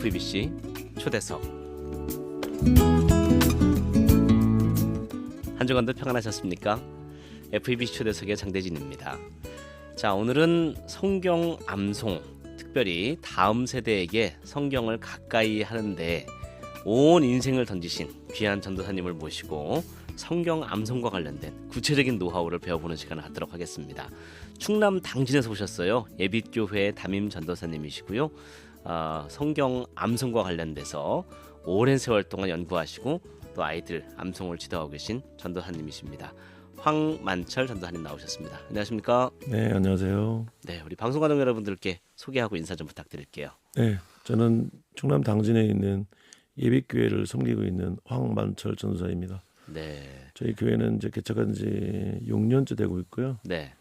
FEBC 초대석. 한 주간도 평안하셨습니까? FEBC 초대석의 장대진입니다. 자, 오늘은 성경 암송, 특별히 다음 세대에게 성경을 가까이 하는데 온 인생을 던지신 귀한 전도사님을 모시고 성경 암송과 관련된 구체적인 노하우를 배워보는 시간을 갖도록 하겠습니다. 충남 당진에서 오셨어요. 예빛교회 담임 전도사님이시고요. 성경 암송과 관련돼서 오랜 세월 동안 연구하시고 또 아이들 암송을 지도하고 계신 전도사님이십니다. 황만철 전도사님 나오셨습니다. 안녕하십니까? 네, 안녕하세요. 네, 우리 방송가족 여러분들께 소개하고 인사 좀 부탁드릴게요. 네, 저는 충남 당진에 있는 예빛교회를 섬기고 있는 황만철 전도사입니다. 네, 저희 교회는 이제 개척한 지 6년째 되고 있고요. 네,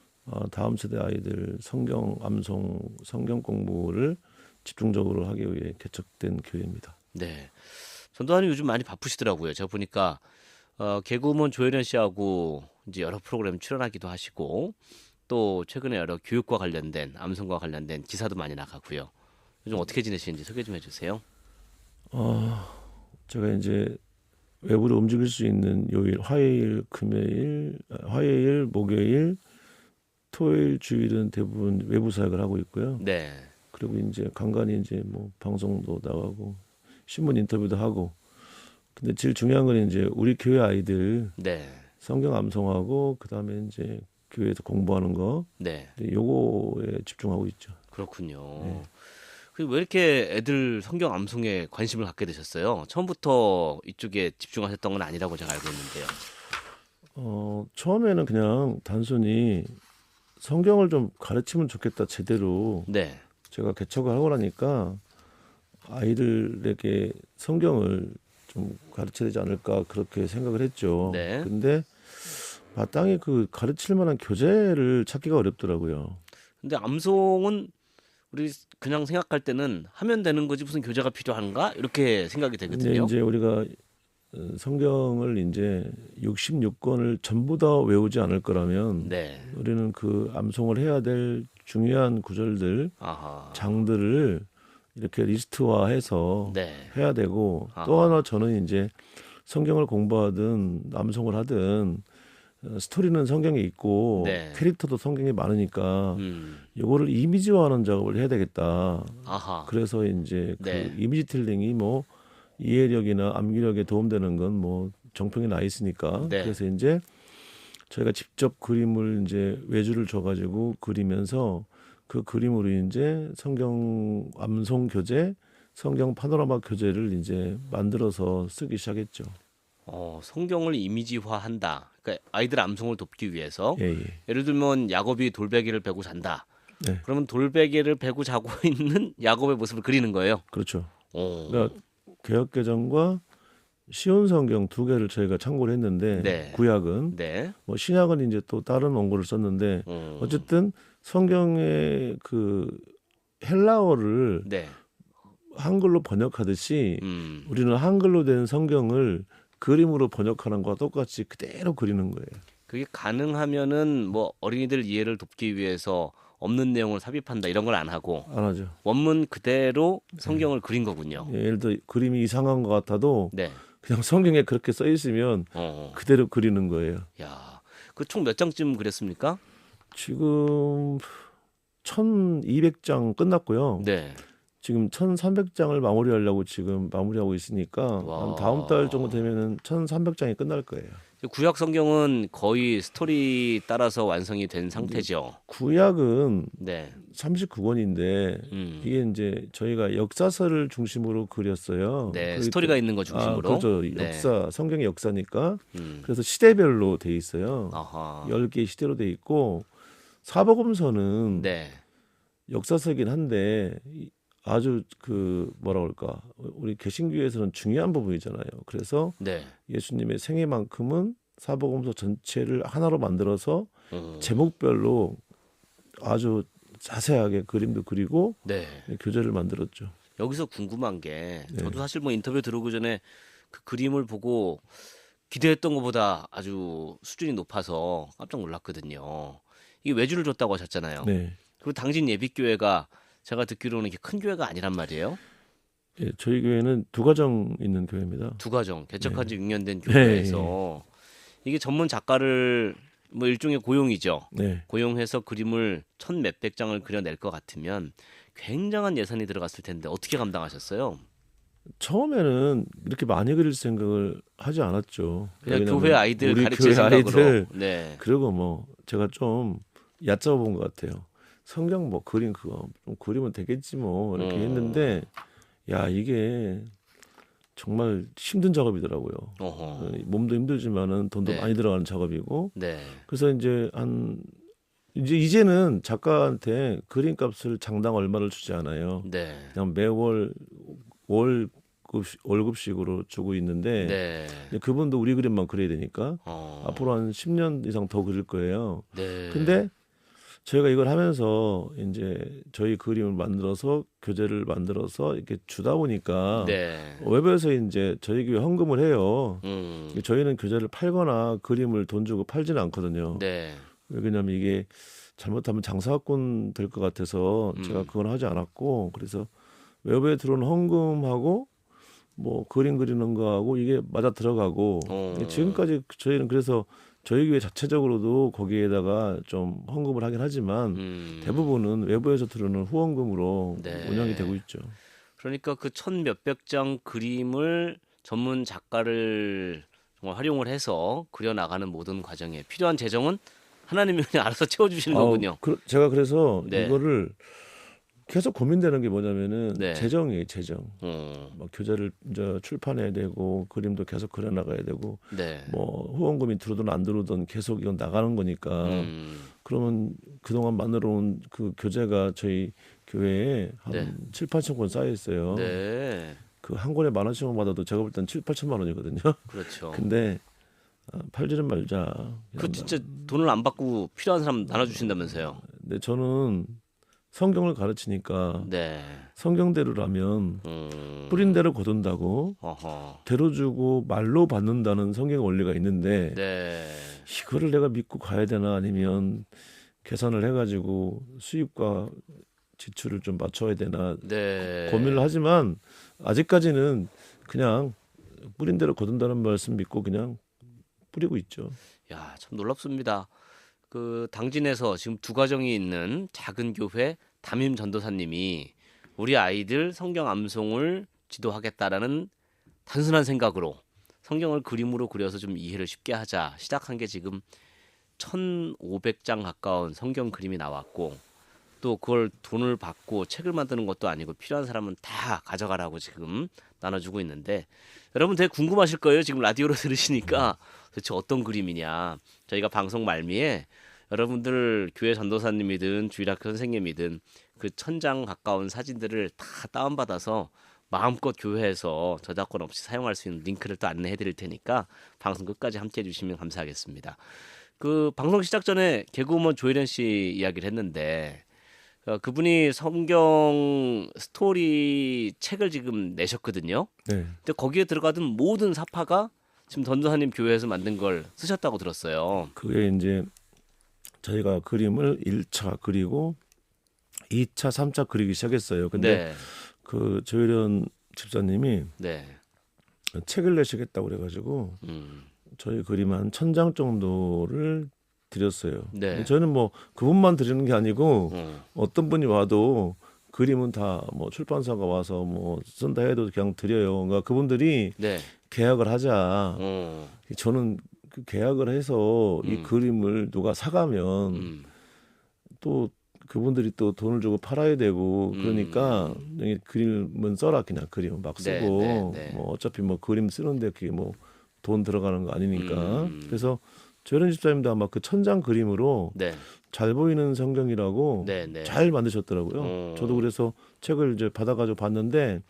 다음 세대 아이들 성경 암송, 성경 공부를 집중적으로 하기 위해 개척된 교회입니다. 네. 전도사님 요즘 많이 바쁘시더라고요. 제가 보니까 개그우먼 조혜련 씨하고 이제 여러 프로그램 출연하기도 하시고 또 최근에 여러 교육과 관련된 암송과 관련된 기사도 많이 나가고요. 요즘 어떻게 지내시는지 소개 좀 해주세요. 제가 이제 외부로 움직일 수 있는 요일, 화요일, 목요일, 토요일, 주일은 대부분 외부 사역을 하고 있고요. 네, 그리고 이제 간간히 이제 뭐 방송도 나가고 신문 인터뷰도 하고. 근데 제일 중요한 건 이제 우리 교회 아이들 네, 성경 암송하고 그다음에 이제 교회에서 공부하는 거, 네. 요거에 집중하고 있죠. 그렇군요. 네. 그리고 왜 이렇게 애들 성경 암송에 관심을 갖게 되셨어요? 처음부터 이쪽에 집중하셨던 건 아니라고 제가 알고 있는데요. 처음에는 그냥 단순히 성경을 좀 가르치면 좋겠다 제대로. 네, 제가 개척을 하고 나니까 아이들에게 성경을 좀 가르쳐야 되지 않을까 그렇게 생각을 했죠. 네. 근데 마땅히 그 가르칠 만한 교재를 찾기가 어렵더라고요. 근데 암송은 우리 그냥 생각할 때는 하면 되는 거지 무슨 교재가 필요한가? 이렇게 생각이 근데 되거든요. 이제 우리가 성경을 이제 66권을 전부 다 외우지 않을 거라면 네. 우리는 그 암송을 해야 될 중요한 구절들, 아하. 장들을 이렇게 리스트화해서 네. 해야 되고, 아하. 또 하나 저는 이제 성경을 공부하든 암송을 하든 스토리는 성경에 있고 네. 캐릭터도 성경에 많으니까 요거를 이미지화하는 작업을 해야 되겠다. 아하. 그래서 이제 그 네. 이미지 틸링이 뭐 이해력이나 암기력에 도움되는 건 뭐 정평에 나 있으니까. 네. 그래서 이제 저희가 직접 그림을 이제 외주를 줘가지고 그리면서 그 그림으로 이제 성경 암송 교재, 성경 파노라마 교재를 이제 만들어서 쓰기 시작했죠. 성경을 이미지화한다. 그러니까 아이들 암송을 돕기 위해서 예, 예. 예를 들면 야곱이 돌베개를 베고 잔다. 네. 그러면 돌베개를 베고 자고 있는 야곱의 모습을 그리는 거예요. 그렇죠. 오. 그러니까 개역개정과 시온 성경 두 개를 저희가 참고를 했는데 네. 구약은 네. 뭐 신약은 이제 또 다른 원고를 썼는데 어쨌든 성경의 그 헬라어를 네. 한글로 번역하듯이 음. 우리는 한글로 된 성경을 그림으로 번역하는 거와 똑같이 그대로 그리는 거예요. 그게 가능하면은 뭐 어린이들 이해를 돕기 위해서 없는 내용을 삽입한다 이런 걸 안 하고 안 하죠. 원문 그대로 성경을 그린 거군요. 예, 예를 들어 그림이 이상한 것 같아도 네. 그냥 성경에 그렇게 써 있으면 그대로 그리는 거예요. 야, 그 총 몇 장쯤 그렸습니까? 지금 1200장 끝났고요. 네. 지금 1300장을 마무리하려고 지금 마무리하고 있으니까 와. 한 다음 달 정도 되면은 1300장이 끝날 거예요. 구약 성경은 거의 스토리 따라서 완성이 된 상태죠. 구약은 네. 39권인데 이게 이제 저희가 역사서를 중심으로 그렸어요. 네. 그- 스토리가 있는 거 중심으로. 그렇죠. 네. 역사, 성경의 역사니까. 음. 그래서 시대별로 돼 있어요. 아하. 10개의 시대로 돼 있고 사복음서는 네. 역사서이긴 한데 아주 그 뭐라 그럴까 우리 개신교에서는 중요한 부분이잖아요. 그래서 네. 예수님의 생애만큼은 사복음서 전체를 하나로 만들어서 음. 제목별로 아주 자세하게 그림도 그리고 네. 교재를 만들었죠. 여기서 궁금한 게 네. 저도 사실 뭐 인터뷰 들어오기 전에 그 그림을 보고 기대했던 것보다 아주 수준이 높아서 깜짝 놀랐거든요. 이게 외주를 줬다고 하셨잖아요. 네. 그리고 당진 예빛교회가 제가 듣기로는 이렇게 큰 교회가 아니란 말이에요. 예, 저희 교회는 두 가정 있는 교회입니다. 두 가정 개척한 지 6년 된 네. 교회에서 이게 전문 작가를 뭐 일종의 고용이죠. 네. 고용해서 그림을 천 몇백 장을 그려낼 것 같으면 굉장한 예산이 들어갔을 텐데 어떻게 감당하셨어요? 처음에는 이렇게 많이 그릴 생각을 하지 않았죠. 그냥 왜냐면 교회 아이들 우리 가르칠 교회 생각으로. 아이들 네. 그리고 뭐 제가 좀 얕잡아본 것 같아요. 성경 뭐 그림 그거 좀 그리면 되겠지 뭐 이렇게 했는데 야 이게 정말 힘든 작업이더라고요. 어허. 몸도 힘들지만은 돈도 네. 많이 들어가는 작업이고 네. 그래서 이제는 작가한테 그림값을 장당 얼마를 주지 않아요. 네. 그냥 매월 월급식으로 주고 있는데 네. 근데 그분도 우리 그림만 그려야 되니까 어. 앞으로 한 10년 이상 더 그릴 거예요. 네. 근데 저희가 이걸 하면서 이제 저희 그림을 만들어서 교재를 만들어서 이렇게 주다 보니까 네. 외부에서 이제 저희 교회 헌금을 해요. 음. 저희는 교재를 팔거나 그림을 돈 주고 팔지는 않거든요. 네. 왜냐하면 이게 잘못하면 장사꾼 될 것 같아서 제가 그건 하지 않았고 그래서 외부에 들어오는 헌금하고 뭐 그림 그리는 거하고 이게 맞아 들어가고 지금까지 저희는 그래서 저희 교회 자체적으로도 거기에다가 좀 헌금을 하긴 하지만 대부분은 외부에서 들어오는 후원금으로 네. 운영이 되고 있죠. 그러니까 그 천 몇백 장 그림을 전문 작가를 정말 활용을 해서 그려 나가는 모든 과정에 필요한 재정은 하나님이 그냥 알아서 채워주시는 거군요. 제가 그래서 네. 이거를 계속 고민되는 게 뭐냐면은 네. 재정이에요, 재정. 뭐 교재를 이제 출판해야 되고 그림도 계속 그려 나가야 되고 네. 뭐 후원금이 들어오든 안 들어오든 계속 이건 나가는 거니까 그러면 그동안 만들어 온 그 교재가 저희 교회에 한 네. 7, 8천 권 쌓여 있어요. 네. 그 한 권에 10,000원씩만 받아도 제가 볼 땐 7, 8천만 원이거든요. 그렇죠. 근데 팔지는 말자. 그 진짜 돈을 안 받고 필요한 사람 나눠주신다면서요? 근데 저는 성경을 가르치니까 네. 성경대로라면 뿌린 대로 거둔다고 어허. 대로 주고 말로 받는다는 성경 원리가 있는데 네. 이거를 내가 믿고 가야 되나 아니면 계산을 해가지고 수입과 지출을 좀 맞춰야 되나 네. 고민을 하지만 아직까지는 그냥 뿌린 대로 거둔다는 말씀 믿고 그냥 뿌리고 있죠. 야, 참 놀랍습니다. 그 당진에서 지금 두 가정이 있는 작은 교회 담임 전도사님이 우리 아이들 성경 암송을 지도하겠다라는 단순한 생각으로 성경을 그림으로 그려서 좀 이해를 쉽게 하자 시작한 게 지금 1,500장 가까운 성경 그림이 나왔고 또 그걸 돈을 받고 책을 만드는 것도 아니고 필요한 사람은 다 가져가라고 지금 나눠주고 있는데 여러분 되게 궁금하실 거예요. 지금 라디오로 들으시니까 도대체 어떤 그림이냐. 저희가 방송 말미에 여러분들 교회 전도사님이든 주일학교 선생님이든 그 1,000장 가까운 사진들을 다 다운받아서 마음껏 교회에서 저작권 없이 사용할 수 있는 링크를 또 안내해 드릴 테니까 방송 끝까지 함께 해 주시면 감사하겠습니다. 그 방송 시작 전에 개그우먼 조혜련 씨 이야기를 했는데 그분이 성경 스토리 책을 지금 내셨거든요. 네. 근데 거기에 들어가던 모든 사파가 지금 전도사님 교회에서 만든 걸 쓰셨다고 들었어요. 그게 이제 저희가 그림을 1차 그리고 2차, 3차 그리기 시작했어요. 근데 네. 그 조혜련 집사님이 네. 책을 내시겠다고 그래가지고 저희 그림 한 1,000장 정도를 드렸어요. 네. 저는 뭐 그분만 드리는 게 아니고 어떤 분이 와도 그림은 다 뭐 출판사가 와서 뭐 쓴다 해도 그냥 드려요. 그러니까 그분들이 네. 계약을 하자. 저는 그 계약을 해서 이 그림을 누가 사가면 또 그분들이 또 돈을 주고 팔아야 되고 그러니까 여기 그림은 써라 그냥 그림은 막 쓰고 네. 뭐 어차피 뭐 그림 쓰는데 그게 뭐 돈 들어가는 거 아니니까 그래서 조혜련 집사님도 아마 그 1,000장 그림으로 네. 잘 보이는 성경이라고 네. 잘 만드셨더라고요. 저도 그래서 책을 이제 받아가지고 봤는데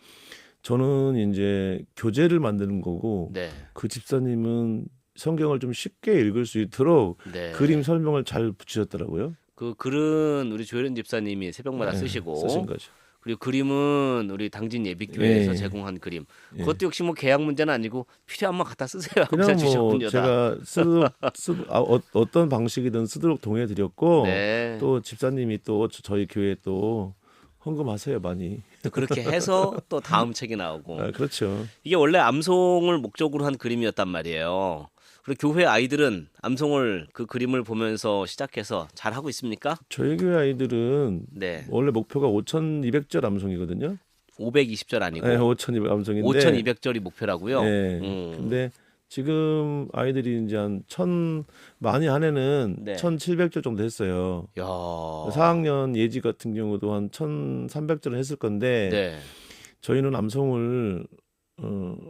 저는 이제 교재를 만드는 거고 네. 그 집사님은 성경을 좀 쉽게 읽을 수 있도록 네. 그림 설명을 잘 붙이셨더라고요. 그 글은 우리 조혜련 집사님이 새벽마다 네, 쓰시고 쓰신 거죠. 그리고 그림은 우리 당진 예비교회에서 예. 제공한 그림. 예. 그것도 역시 뭐 계약 문제는 아니고 필요하면 갖다 쓰세요 하고 그냥 뭐 주셨군요. 제가 어떤 방식이든 쓰도록 동의해 드렸고 네. 또 집사님이 또 저희 교회 또 헌금하세요 많이. 또 그렇게 해서 또 다음 책이 나오고 아, 그렇죠. 이게 원래 암송을 목적으로 한 그림이었단 말이에요. 그리고 교회 아이들은 암송을 그 그림을 보면서 시작해서 잘 하고 있습니까? 저희 교회 아이들은 네, 원래 목표가 5,200절 암송이거든요. 520절 아니고 네, 5,200 암송인데. 5,200절이 목표라고요. 네. 근데 지금 아이들이 이제 많이 한 해는 네. 1,700절 정도 했어요. 야, 4학년 예지 같은 경우도 한 1,300절을 했을 건데 네, 저희는 암송을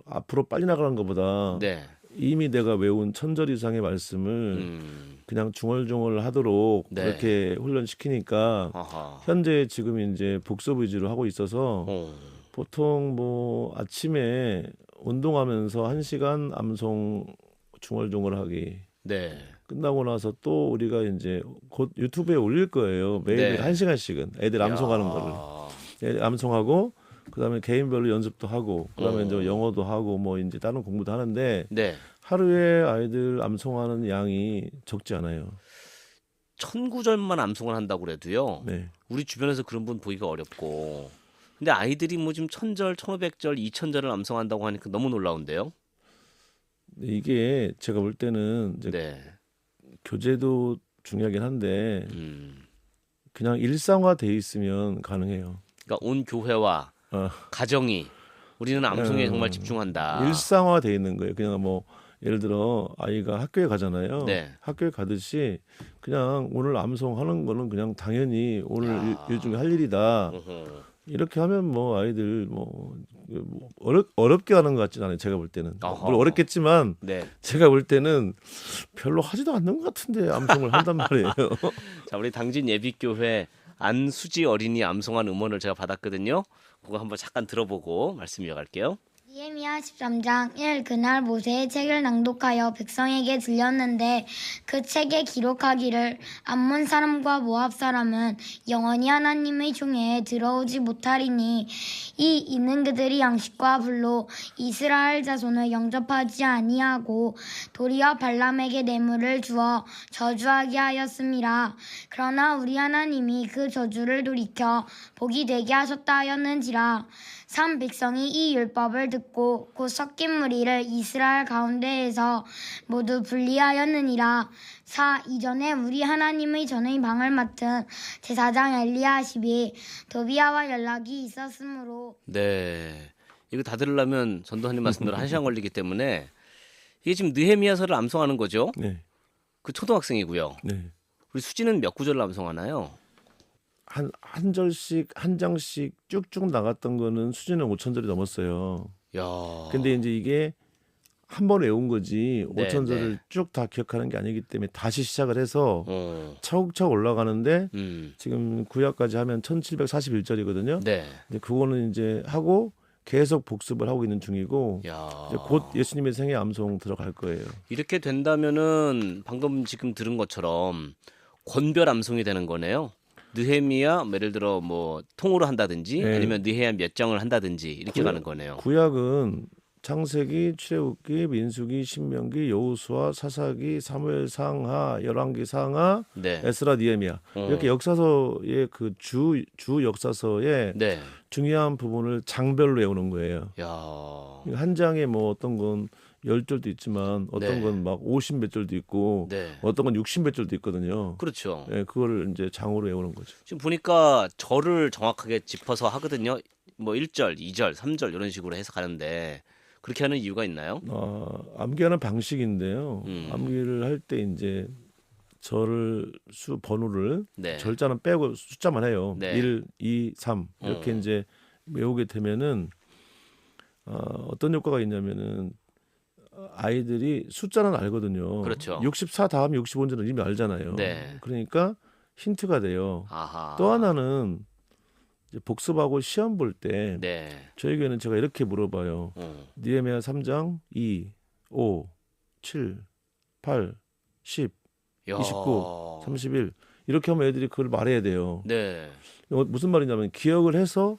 앞으로 빨리 나가는 것보다 네, 이미 내가 외운 1,000절 이상의 말씀을 그냥 중얼중얼 하도록 네. 그렇게 훈련시키니까 아하, 현재 지금 이제 복습 위주로 하고 있어서 어, 보통 뭐 아침에 운동하면서 1시간 암송 중얼중얼하기 네, 끝나고 나서 또 우리가 이제 곧 유튜브에 올릴 거예요. 매일 네. 1시간씩은 애들 암송하는 거를. 애들 암송하고 그다음에 개인별로 연습도 하고 그다음에 이제 영어도 하고 뭐 이제 다른 공부도 하는데 네. 하루에 아이들 암송하는 양이 적지 않아요. 1,009절만 암송을 한다고 그래도요. 네. 우리 주변에서 그런 분 보기가 어렵고. 근데 아이들이 뭐 지금 1,000절, 1,500절, 2,000절을 암송한다고 하니까 너무 놀라운데요. 이게 제가 볼 때는 이제 네. 교재도 중요하긴 한데 음. 그냥 일상화돼 있으면 가능해요. 그러니까 온 교회와 어. 가정이 우리는 암송에 어. 정말 집중한다. 일상화돼 있는 거예요. 그냥 뭐 예를 들어 아이가 학교에 가잖아요. 네. 학교에 가듯이 그냥 오늘 암송하는 거는 그냥 당연히 오늘 야. 일 중에 할 일이다. 어허. 이렇게 하면 뭐 아이들 뭐 어렵게 하는 것 같지는 않아요. 제가 볼 때는 어허. 물론 어렵겠지만 네. 제가 볼 때는 별로 하지도 않는 것 같은데 암송을 한단 말이에요. 자, 우리 당진 예비교회 안수지 어린이 암송한 음원을 제가 받았거든요. 그거 한번 잠깐 들어보고 말씀 이어갈게요. 느헤미야 13장 1 그날 모세의 책을 낭독하여 백성에게 들렸는데 그 책에 기록하기를 암몬 사람과 모압 사람은 영원히 하나님의 총회에 들어오지 못하리니 이는 그들이 양식과 불로 이스라엘 자손을 영접하지 아니하고 도리어 발람에게 뇌물을 주어 저주하게 하였음이라. 그러나 우리 하나님이 그 저주를 돌이켜 복이 되게 하셨다 하였는지라. 산 백성이 이 율법을 듣고 곧 섞인 무리를 이스라엘 가운데에서 모두 분리하였느니라. 4. 이전에 우리 하나님의 전의 방을 맡은 제사장 엘리야십이 도비아와 연락이 있었으므로 네. 이거 다 들으려면 전도사님 말씀대로 1시간 걸리기 때문에 이게 지금 느헤미야서를 암송하는 거죠. 네, 그 초등학생이고요. 네. 우리 수지는 몇 구절을 암송하나요? 한 절씩 한 장씩 쭉쭉 나갔던 거는 수준은 5,000절이 넘었어요. 야. 근데 이제 이게 한 번 외운 거지 네, 5,000절을 네. 쭉 다 기억하는 게 아니기 때문에 다시 시작을 해서 어. 차곡차곡 올라가는데 지금 구약까지 하면 1,741절이거든요. 네. 이제 그거는 이제 하고 계속 복습을 하고 있는 중이고 야. 이제 곧 예수님의 생애 암송 들어갈 거예요. 이렇게 된다면은 방금 지금 들은 것처럼 권별 암송이 되는 거네요. 느헤미야 예를 들어 뭐 통으로 한다든지 네. 아니면 느헤미야 몇 장을 한다든지 이렇게 가는 거네요. 구약은 창세기, 출애굽기, 민수기, 신명기, 여호수아, 사사기, 사무엘 상하, 열왕기 상하, 네. 에스라, 느헤미야 이렇게 역사서의 그 주 역사서의 네. 중요한 부분을 장별로 외우는 거예요. 야. 한 장에 뭐 어떤 건 10절도 있지만 어떤 네. 건 막 50몇 절도 있고 네. 어떤 건 60몇 절도 있거든요. 그렇죠. 예, 그거를 이제 장으로 외우는 거죠. 지금 보니까 절을 정확하게 짚어서 하거든요. 뭐 1절, 2절, 3절 이런 식으로 해서 가는데 그렇게 하는 이유가 있나요? 암기하는 방식인데요. 음. 암기를 할 때 이제 절을 번호를 네. 절자는 빼고 숫자만 해요. 네. 1, 2, 3 이렇게 이제 외우게 되면은 어떤 효과가 있냐면은 아이들이 숫자는 알거든요. 그렇죠. 64 다음에 65인지는 이미 알잖아요. 네. 그러니까 힌트가 돼요. 아하. 또 하나는 이제 복습하고 시험 볼 때 네. 저희 교회는 제가 이렇게 물어봐요. 느헤미야 3장 2, 5, 7, 8, 10, 야. 29, 31 이렇게 하면 애들이 그걸 말해야 돼요. 네. 무슨 말이냐면 기억을 해서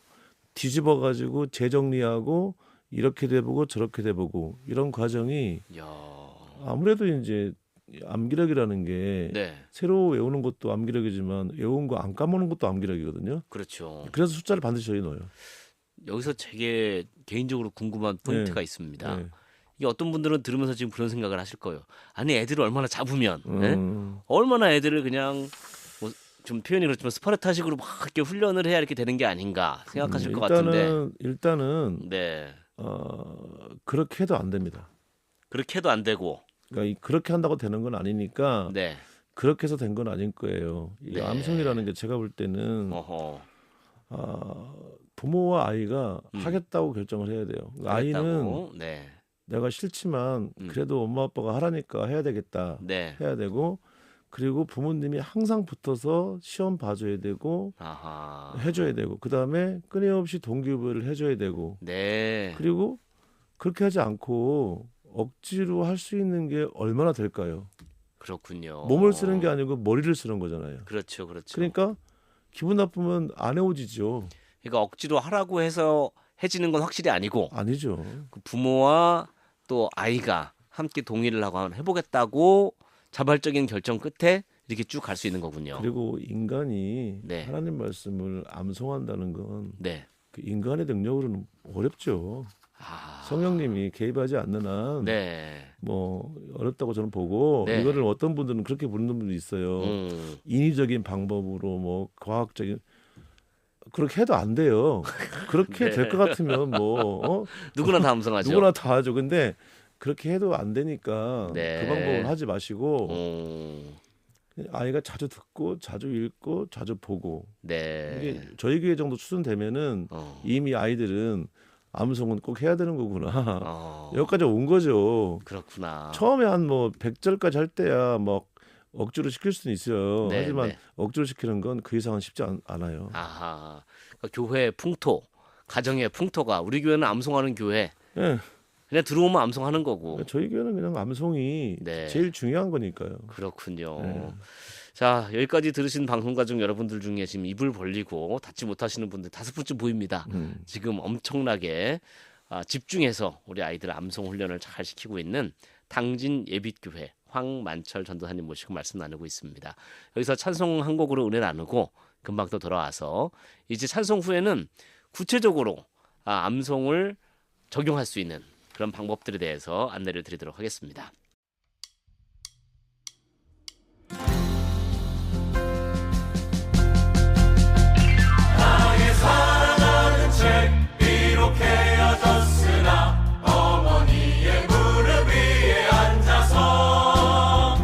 뒤집어 가지고 재정리하고 이렇게 돼보고 저렇게 돼보고 이런 과정이 야. 아무래도 이제 암기력이라는 게 네, 새로 외우는 것도 암기력이지만 외운 거 안 까먹는 것도 암기력이거든요. 그렇죠. 그래서 숫자를 반드시 저희 넣어요. 여기서 제게 개인적으로 궁금한 포인트가 네. 있습니다. 네. 이게 어떤 분들은 들으면서 지금 그런 생각을 하실 거예요. 아니 애들을 얼마나 잡으면, 네? 음, 얼마나 애들을 그냥 뭐 좀 표현이 그렇지만 스파르타식으로 막 이렇게 훈련을 해야 이렇게 되는 게 아닌가 생각하실 것 같은데, 일단은 네, 그렇게 해도 안 됩니다. 그렇게 해도 안 되고, 그러니까 그렇게 한다고 되는 건 아니니까 네, 그렇게 해서 된 건 아닐 거예요. 이 네. 암송이라는 게 제가 볼 때는 어허, 부모와 아이가 하겠다고 결정을 해야 돼요. 그러니까 아이는 그랬다고? 네, 내가 싫지만 그래도 엄마 아빠가 하라니까 해야 되겠다. 네, 해야 되고 그리고 부모님이 항상 붙어서 시험 봐줘야 되고 아하, 해줘야 되고 그 다음에 끊임없이 동기부여를 해줘야 되고 네, 그리고 그렇게 하지 않고 억지로 할 수 있는 게 얼마나 될까요? 그렇군요. 몸을 쓰는 게 아니고 머리를 쓰는 거잖아요. 그렇죠, 그렇죠. 그러니까 기분 나쁘면 안 해오지죠. 그러니까 억지로 하라고 해서 해지는 건 확실히 아니고 아니죠. 그 부모와 또 아이가 함께 동의를 하고 한번 해보겠다고 자발적인 결정 끝에 이렇게 쭉 갈 수 있는 거군요. 그리고 인간이 네. 하나님 말씀을 암송한다는 건 네. 그 인간의 능력으로는 어렵죠. 아, 성령님이 개입하지 않는 한 네. 뭐 어렵다고 저는 보고 네. 이거를 어떤 분들은 그렇게 부르는 분도 있어요. 인위적인 방법으로 뭐 과학적인 그렇게 해도 안 돼요. 그렇게 네. 될 것 같으면 뭐 누구나 다 암송하죠. 누구나 다 하죠. 근데 그렇게 해도 안 되니까 네. 그 방법을 하지 마시고 음, 아이가 자주 듣고 자주 읽고 자주 보고 네. 이게 저희 교회 정도 수준되면은 이미 아이들은 암송은 꼭 해야 되는 거구나. 여기까지 온 거죠. 그렇구나. 처음에 한 뭐 100절까지 할 때야 막 억지로 시킬 수는 있어요. 네, 하지만 네. 억지로 시키는 건 그 이상은 쉽지 않아요. 아하. 그러니까 교회의 풍토, 가정의 풍토가 우리 교회는 암송하는 교회. 예. 그냥 들어오면 암송하는 거고. 저희 교회는 그냥 암송이 네. 제일 중요한 거니까요. 그렇군요. 네. 자, 여기까지 들으신 방송가족 여러분들 중에 지금 입을 벌리고 닫지 못하시는 분들 5분쯤 보입니다. 지금 엄청나게 집중해서 우리 아이들 암송 훈련을 잘 시키고 있는 당진 예빛교회 황만철 전도사님 모시고 말씀 나누고 있습니다. 여기서 찬송 한 곡으로 은혜 나누고 금방 또 돌아와서 이제 찬송 후에는 구체적으로 암송을 적용할 수 있는 그런 방법들에 대해서 안내를 드리도록 하겠습니다. 사랑하는 책 비록 헤어졌으나 어머니의 무릎 위에 앉아서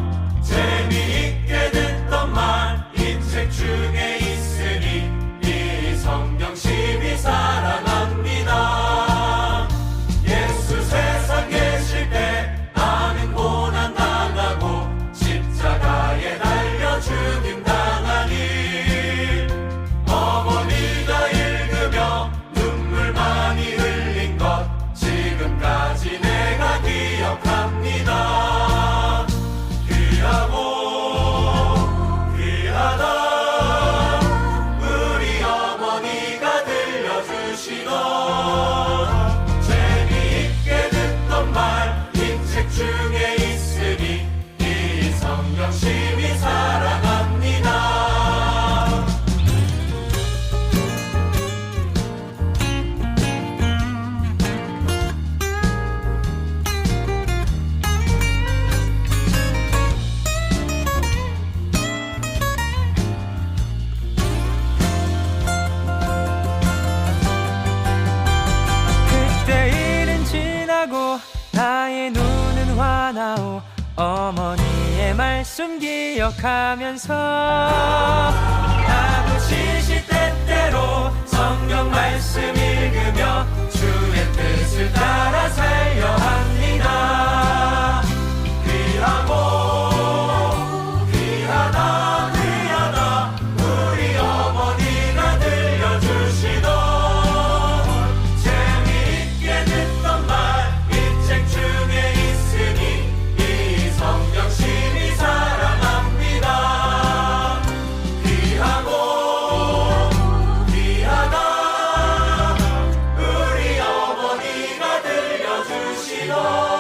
재미있게 듣던 말 이 책 중에 있으니 이 성경 심히 사랑합니다. 예수 세상 계실 때 나는 고난 당하고 십자가에 달려 죽임 당하니 어머니가 읽으며 눈물 많이 흘린 것 지금까지 내가 기억합니다. 귀하고 귀하다 우리 어머니가 들려주시던 재미있게 듣던 말 이 책 중에 있으니 이 성경 심히 사랑합니다. 그때 일은 지나고 나의 눈은 환하오 어머니의 말씀 기억하면서 나도 시시때때로 성경 말씀 읽으며 주의 뜻을 따라 살려 합니다. 귀하고 귀하다 귀하다 우리 어머니가 들려주시던 재미있게 듣던 말 이 책 중에 있으니 이 성경 심히 사랑합니다. 귀하고 귀하다 우리 어머니가 들려주시던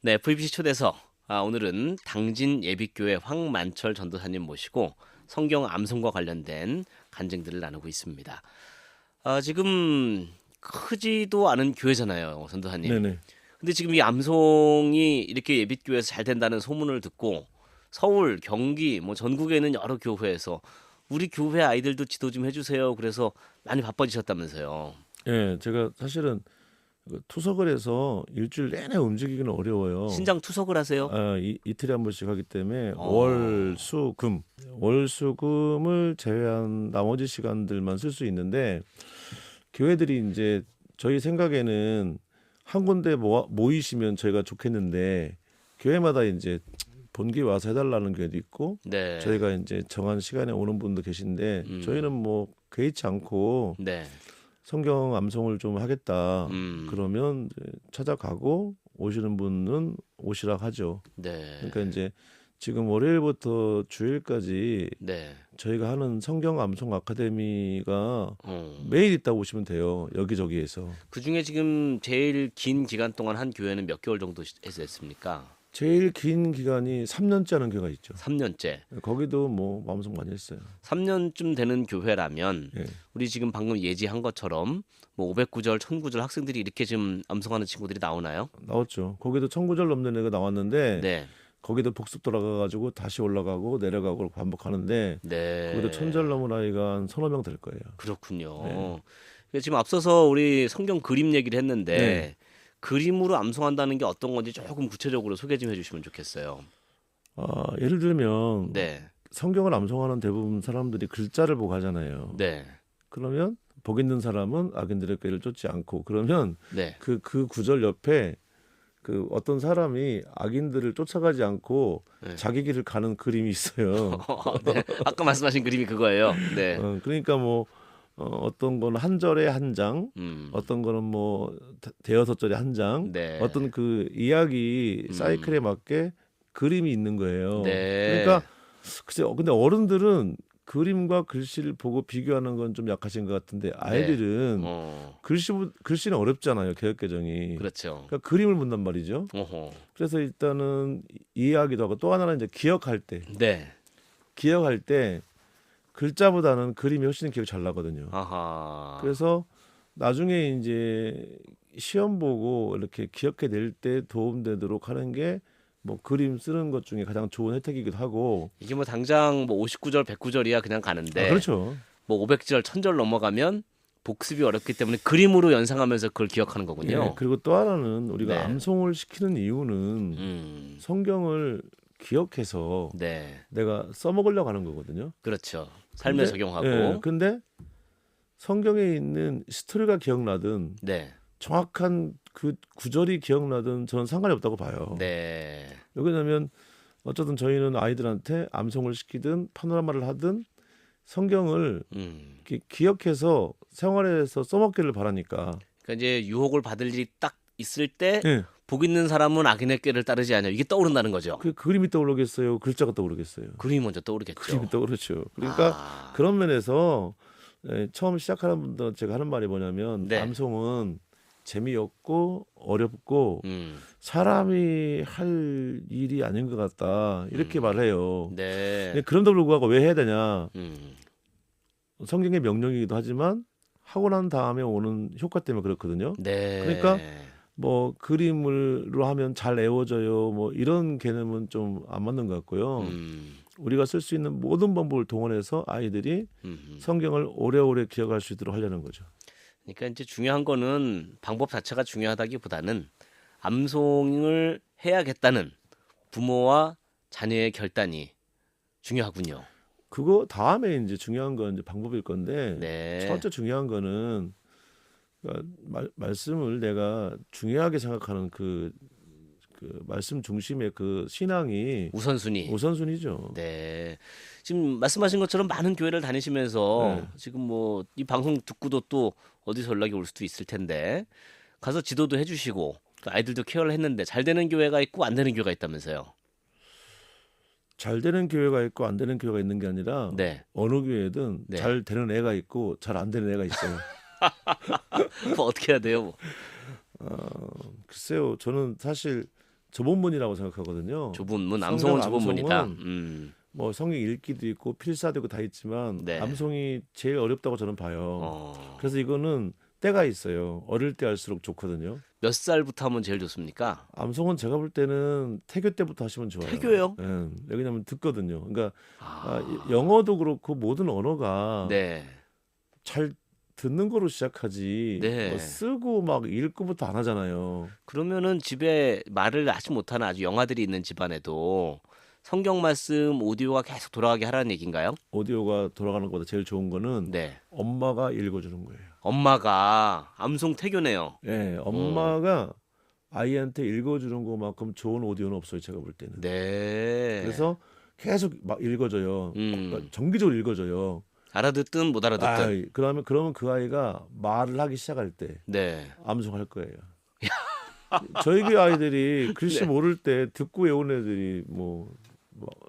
네, FEBC 초대석. 오늘은 당진 예비교회 황만철 전도사님 모시고 성경 암송과 관련된 간증들을 나누고 있습니다. 지금 크지도 않은 교회잖아요, 전도사님. 네네. 근데 지금 이 암송이 이렇게 예비교회에서 잘 된다는 소문을 듣고 서울, 경기, 뭐 전국에 있는 여러 교회에서 우리 교회 아이들도 지도 좀 해주세요. 그래서 많이 바빠지셨다면서요. 예, 제가 사실은 투석을 해서 일주일 내내 움직이기는 어려워요. 신장 투석을 하세요? 이틀에 한 번씩 하기 때문에 어. 월수금을 제외한 나머지 시간들만 쓸 수 있는데 교회들이 이제 저희 생각에는 한 군데 모이시면 저희가 좋겠는데 교회마다 이제 본교회 와서 해달라는 교회도 있고 네. 저희가 이제 정한 시간에 오는 분도 계신데 저희는 뭐 개의치 않고 네. 성경 암송을 좀 하겠다. 음. 그러면 이제 찾아가고 오시는 분은 오시라 하죠. 네. 그러니까 이제 지금 월요일부터 주일까지 네. 저희가 하는 성경 암송 아카데미가 어. 매일 있다고 보시면 돼요. 여기저기에서. 그 중에 지금 제일 긴 기간 동안 한 교회는 몇 개월 정도 했습니까? 제일 긴 기간이 3년째 하는 교회가 있죠. 3년째. 거기도 뭐 암송 많이 했어요. 3년쯤 되는 교회라면 예. 우리 지금 방금 예지한 것처럼 뭐 500구절, 1000구절 학생들이 이렇게 지금 암송하는 친구들이 나오나요? 나왔죠. 거기도 1000구절 넘는 애가 나왔는데 네. 거기도 복습 돌아가가지고 다시 올라가고 내려가고 반복하는데 네. 거기도 1000절 넘은 아이가 한 서너 명 될 거예요. 그렇군요. 네. 지금 앞서서 우리 성경 그림 얘기를 했는데 네. 그림으로 암송한다는 게 어떤 건지 조금 구체적으로 소개 좀 해주시면 좋겠어요. 예를 들면 네. 성경을 암송하는 대부분 사람들이 글자를 보고 하잖아요. 네. 그러면 복 있는 사람은 악인들의 꾀를 쫓지 않고 그러면 네. 그 구절 옆에 그 어떤 사람이 악인들을 쫓아가지 않고 네. 자기 길을 가는 그림이 있어요. 네. 아까 말씀하신 그림이 그거예요. 네. 그러니까 뭐 어떤 거는 한 절에 한 장, 어떤 거는 뭐 대여섯 절에 한 장, 네. 어떤 그 이야기 사이클에 맞게 그림이 있는 거예요. 네. 그러니까 글쎄, 근데 어른들은 그림과 글씨를 보고 비교하는 건 좀 약하신 것 같은데 아이들은 글씨는 어렵잖아요. 개혁개정이. 그렇죠. 그러니까 그림을 본단 말이죠. 어허. 그래서 일단은 이해하기도 하고 또 하나는 이제 기억할 때 글자보다는 그림이 훨씬 기억이 잘 나거든요. 아하. 그래서 나중에 이제 시험 보고 이렇게 기억해낼 때 도움되도록 하는 게 뭐 그림 쓰는 것 중에 가장 좋은 혜택이기도 하고. 이게 뭐 당장 뭐 59절, 109절이야 그냥 가는데 그렇죠. 뭐 500절, 1000절 넘어가면 복습이 어렵기 때문에 그림으로 연상하면서 그걸 기억하는 거군요. 예, 그리고 또 하나는 우리가 네. 암송을 시키는 이유는 성경을 기억해서 네. 내가 써먹으려고 하는 거거든요. 그렇죠. 삶에 근데, 적용하고. 예, 근데 성경에 있는 스토리가 기억나든 네. 정확한 그 구절이 기억나든 저는 상관이 없다고 봐요. 네. 왜냐하면 어쨌든 저희는 아이들한테 암송을 시키든 파노라마를 하든 성경을 이렇게 기억해서 생활에서 써먹기를 바라니까. 그러니까 이제 유혹을 받을 일이 딱 있을 때 예. 복 있는 사람은 악인의 꾀를 따르지 않냐 이게 떠오른다는 거죠. 그 그림이 떠오르겠어요? 글자가 떠오르겠어요? 그림이 먼저 떠오르겠죠. 그림이 떠오르죠. 그러니까 그런 면에서 처음 시작하는 분들 제가 하는 말이 뭐냐면 네. 암송은 재미없고 어렵고 사람이 할 일이 아닌 것 같다 이렇게 말해요. 네. 근데 그럼에도 불구하고 왜 해야 되냐? 음. 성경의 명령이기도 하지만 하고 난 다음에 오는 효과 때문에 그렇거든요. 네. 그러니까 뭐 그림으로 하면 잘 애워져요. 뭐 이런 개념은 좀 안 맞는 것 같고요. 우리가 쓸 수 있는 모든 방법을 동원해서 아이들이 성경을 오래오래 기억할 수 있도록 하려는 거죠. 그러니까 이제 중요한 거는 방법 자체가 중요하다기보다는 암송을 해야겠다는 부모와 자녀의 결단이 중요하군요. 그거 다음에 이제 중요한 건 이제 방법일 건데 네. 첫 번째 중요한 거는 그러니까 말씀을 내가 중요하게 생각하는 그 말씀 중심의 그 신앙이 우선순위죠. 네. 지금 말씀하신 것처럼 많은 교회를 다니시면서 네. 지금 뭐 이 방송 듣고도 또 어디서 연락이 올 수도 있을 텐데 가서 지도도 해주시고 또 아이들도 케어를 했는데 잘 되는 교회가 있고 안 되는 교회가 있다면서요. 잘 되는 교회가 있고 안 되는 교회가 있는 게 아니라 네. 어느 교회든 네. 잘 되는 애가 있고 잘 안 되는 애가 있어요. 뭐 어떻게 해야 돼요? 글쎄요. 저는 사실 조본문이라고 생각하거든요. 조본문, 성경 암송은 조본문이다. 암송은 뭐 성경 읽기도 있고 필사도 있고 다 있지만 네. 암송이 제일 어렵다고 저는 봐요. 어. 그래서 이거는 때가 있어요. 어릴 때 할수록 좋거든요. 몇 살부터 하면 제일 좋습니까? 암송은 제가 볼 때는 태교 때부터 하시면 좋아요. 태교요? 예. 왜냐하면 듣거든요. 그러니까 아. 영어도 그렇고 모든 언어가 네. 잘 듣는 거로 시작하지 네. 뭐 쓰고 막 읽고부터 안 하잖아요. 그러면은 집에 말을 하지 못하는 아주 영아들이 있는 집안에도 성경 말씀 오디오가 계속 돌아가게 하라는 얘기인가요? 오디오가 돌아가는 것보다 제일 좋은 거는 네. 엄마가 읽어주는 거예요. 엄마가 암송 태교네요. 예, 엄마가 아이한테 읽어주는 것만큼 좋은 오디오는 없어요. 제가 볼 때는. 네. 그래서 계속 막 읽어줘요. 그러니까 음. 정기적으로 읽어줘요. 알아듣든 못 알아듣든. 그러면 그 아이가 말을 하기 시작할 때 네. 암송할 거예요. 저희 교 아이들이 글씨 네. 모를 때 듣고 외운 애들이 뭐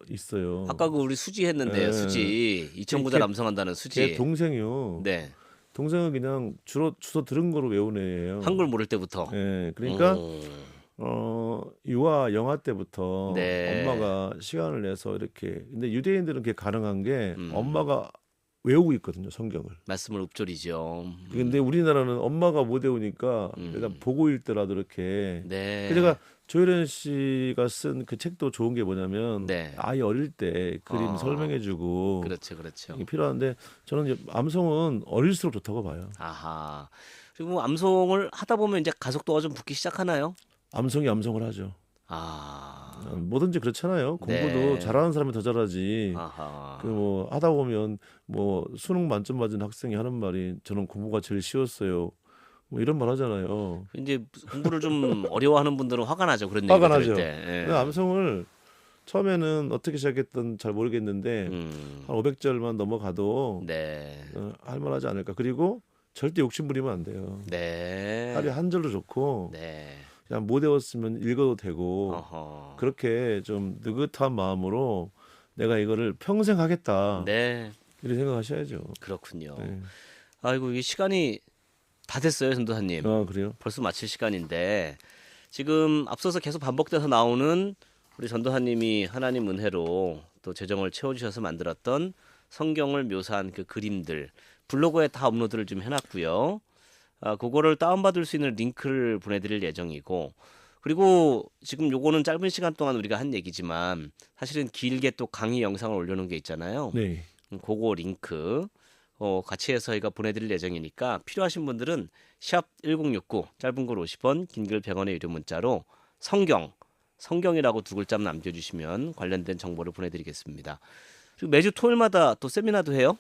있어요. 아까 그 우리 수지 했는데요. 네. 수지. 2,000구절 걔- 암송한다는 제 수지. 동생이요. 네. 동생은 그냥 주로 들은 거로 외운 애예요. 한글 모를 때부터. 예, 그러니까 오. 유아 영아 때부터 네. 엄마가 시간을 내서 이렇게 근데 유대인들은 그게 가능한 게 음. 엄마가 외우고 있거든요 성경을. 말씀을 읊조리죠. 근데 우리나라는 엄마가 못 외우니까 음. 일단 보고 읽더라도 이렇게. 네. 그래서 제가 조혜련 씨가 쓴 그 책도 좋은 게 뭐냐면 네. 아이 어릴 때 그림 설명해주고 그렇죠. 그렇죠. 이게 필요한데 저는 이제 암송은 어릴수록 좋다고 봐요. 아하. 그리고 암송을 하다 보면 이제 가속도가 좀 붙기 시작하나요? 암송이 암송을 하죠. 아. 뭐든지 그렇잖아요. 공부도 네. 잘하는 사람이 더 잘하지. 아하. 그 뭐 하다 보면 뭐 수능 만점 맞은 학생이 하는 말이 저는 공부가 제일 쉬웠어요. 뭐 이런 말 하잖아요. 이제 공부를 좀 어려워하는 분들은 화가 나죠. 그런 화가 얘기 들을 나죠. 때. 예. 암송을 처음에는 어떻게 시작했던 잘 모르겠는데 한 500절만 넘어가도 네. 할만하지 않을까. 그리고 절대 욕심 부리면 안 돼요. 네. 하루에 한 절도 좋고 네. 그냥 못 외웠으면 읽어도 되고 어허. 그렇게 좀 느긋한 마음으로 내가 이거를 평생 하겠다. 네. 이렇게 생각하셔야죠. 그렇군요. 네. 아이고 이 시간이 다 됐어요, 전도사님. 아 그래요? 벌써 마칠 시간인데 지금 앞서서 계속 반복돼서 나오는 우리 전도사님이 하나님 은혜로 또 재정을 채워주셔서 만들었던 성경을 묘사한 그 그림들 블로그에 다 업로드를 좀 해놨고요. 그거를 다운받을 수 있는 링크를 보내드릴 예정이고 그리고 지금 요거는 짧은 시간 동안 우리가 한 얘기지만 사실은 길게 또 강의 영상을 올려놓은 게 있잖아요. 네. 그거 링크 같이 해서 저희가 보내드릴 예정이니까 필요하신 분들은 샵 1069 짧은 글 50원 긴 글 100원의 유료 문자로 성경이라고 두 글자 남겨주시면 관련된 정보를 보내드리겠습니다. 그리고 매주 토요일마다 또 세미나도 해요?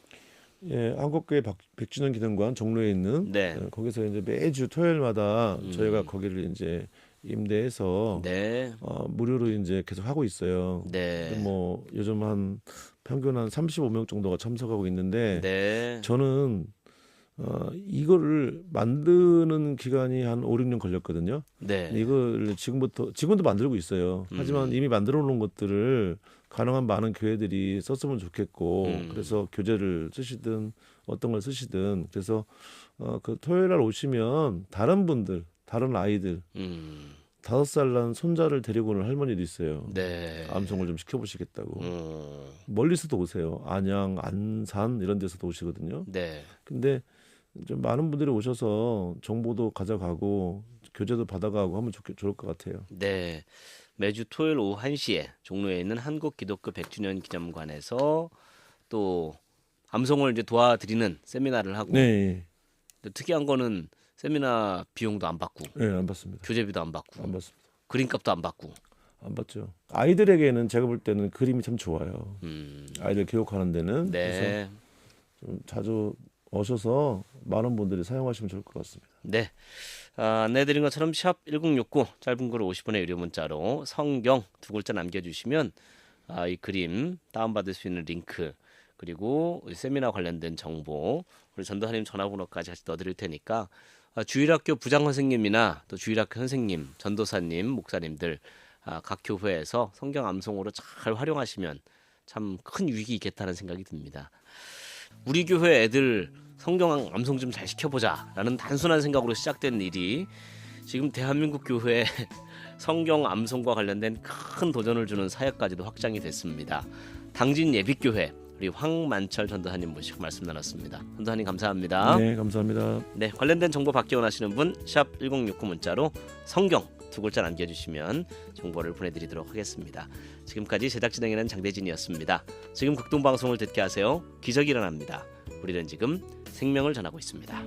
예, 한국교회 백주년 기념관 종로에 있는 네. 거기서 이제 매주 토요일마다 저희가 거기를 이제 임대해서 네. 무료로 이제 계속 하고 있어요. 네. 뭐 요즘 한 평균 한 35명 정도가 참석하고 있는데 네. 저는 이거를 만드는 기간이 한 5, 6년 걸렸거든요. 네. 이걸 지금도 만들고 있어요. 하지만 이미 만들어 놓은 것들을 가능한 많은 교회들이 썼으면 좋겠고 그래서 교재를 쓰시든 어떤 걸 쓰시든 그래서 그 토요일 날 오시면 다른 아이들 5살 난 손자를 데리고 오는 할머니도 있어요. 네. 암송을 좀 시켜보시겠다고. 멀리서도 오세요. 안양, 안산 이런 데서도 오시거든요. 네. 근데 좀 많은 분들이 오셔서 정보도 가져가고 교재도 받아가고 하면 좋을 것 같아요. 네. 매주 토요일 오후 1시에 종로에 있는 한국기독교 100주년 기념관에서 또 암송을 이제 도와드리는 세미나를 하고 네, 특이한 거는 세미나 비용도 안 받고 네, 안 받습니다. 교재비도 안 받고 안 받습니다. 그림값도 안 받고 안 받죠. 아이들에게는 제가 볼 때는 그림이 참 좋아요. 아이들 교육하는 데는 그래서 네. 좀 자주 오셔서 많은 분들이 사용하시면 좋을 것 같습니다. 네. 안내드린 것처럼 샵 1069 짧은 글 50원의 유료 문자로 성경 두 글자 남겨주시면 이 그림 다운받을 수 있는 링크 그리고 우리 세미나 관련된 정보 우리 전도사님 전화번호까지 같이 넣어드릴 테니까 주일학교 부장 선생님이나 또 주일학교 선생님, 전도사님, 목사님들 각 교회에서 성경 암송으로 잘 활용하시면 참 큰 유익이 있겠다는 생각이 듭니다. 우리 교회 애들 성경 암송 좀 잘 시켜보자라는 단순한 생각으로 시작된 일이 지금 대한민국 교회에 성경 암송과 관련된 큰 도전을 주는 사역까지도 확장이 됐습니다. 당진 예비교회 우리 황만철 전도사님 모시고 말씀 나눴습니다. 전도사님 감사합니다. 네, 감사합니다. 네, 관련된 정보 받기 원하시는 분 샵 1069 문자로 성경 두 글자 남겨주시면 정보를 보내드리도록 하겠습니다. 지금까지 제작 진행에는 장대진이었습니다. 지금 극동방송을 듣게 하세요. 기적이 일어납니다. 우리는 지금 생명을 전하고 있습니다.